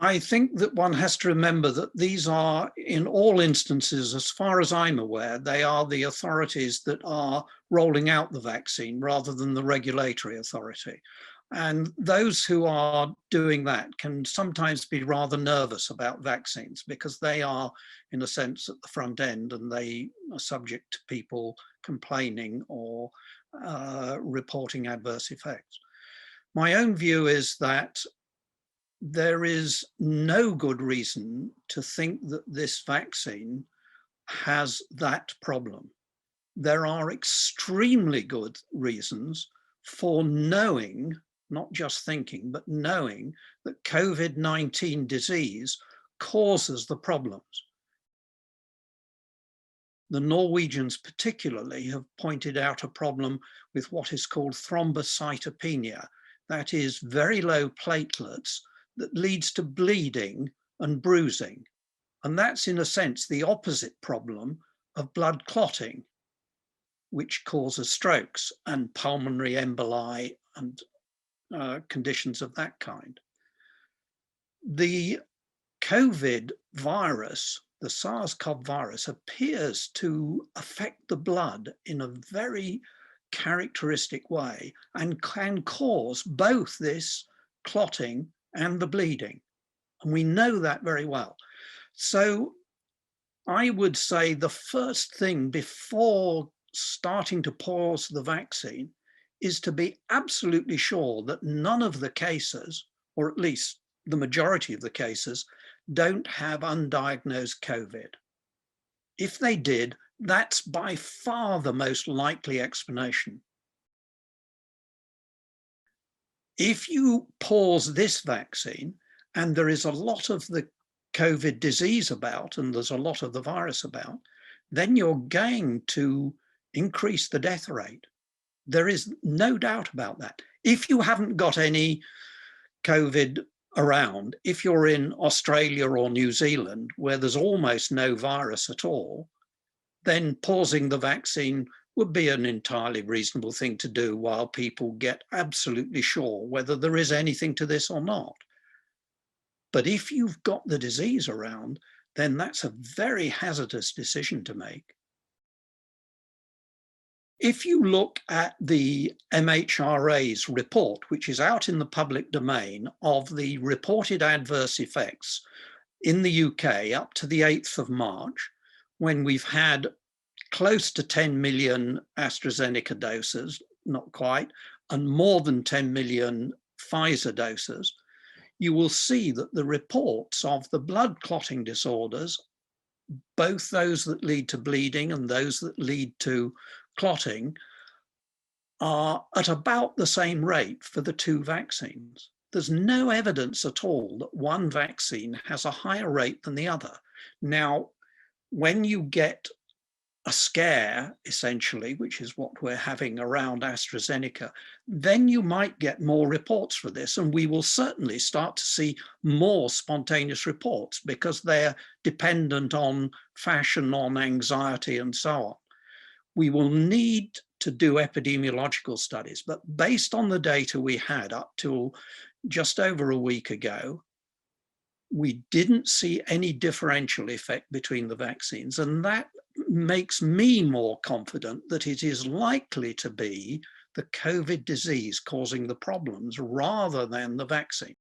I think that one has to remember that these are, in all instances, as far as I'm aware, they are the authorities that are rolling out the vaccine rather than the regulatory authority. And those who are doing that can sometimes be rather nervous about vaccines because they are, in a sense, at the front end and they are subject to people complaining or reporting adverse effects. My own view is that there is no good reason to think that this vaccine has that problem. There are extremely good reasons for knowing, not just thinking, but knowing that COVID-19 disease causes the problems. The Norwegians particularly have pointed out a problem with what is called thrombocytopenia. That is very low platelets that leads to bleeding and bruising. And that's in a sense the opposite problem of blood clotting, which causes strokes and pulmonary emboli and conditions of that kind. The COVID virus, the SARS-CoV virus, appears to affect the blood in a very characteristic way and can cause both this clotting and the bleeding. And we know that very well. So I would say the first thing before starting to pause the vaccine is to be absolutely sure that none of the cases, or at least the majority of the cases, don't have undiagnosed COVID. If they did, that's by far the most likely explanation. If you pause this vaccine, and there is a lot of the COVID disease about, and there's a lot of the virus about, then you're going to increase the death rate. There is no doubt about that. If you haven't got any COVID around, if you're in Australia or New Zealand, where there's almost no virus at all, then pausing the vaccine would be an entirely reasonable thing to do while people get absolutely sure whether there is anything to this or not. But if you've got the disease around, then that's a very hazardous decision to make. If you look at the MHRA's report, which is out in the public domain, of the reported adverse effects in the UK up to the 8th of March, when we've had close to 10 million AstraZeneca doses, not quite, and more than 10 million Pfizer doses, you will see that the reports of the blood clotting disorders, both those that lead to bleeding and those that lead to clotting, are at about the same rate for the two vaccines. There's no evidence at all that one vaccine has a higher rate than the other. Now, when you get a scare, essentially, which is what we're having around AstraZeneca, then you might get more reports for this, and we will certainly start to see more spontaneous reports because they're dependent on fashion, on anxiety, and so on. We will need to do epidemiological studies, but based on the data we had up till just over a week ago, we didn't see any differential effect between the vaccines, and that makes me more confident that it is likely to be the COVID disease causing the problems rather than the vaccine.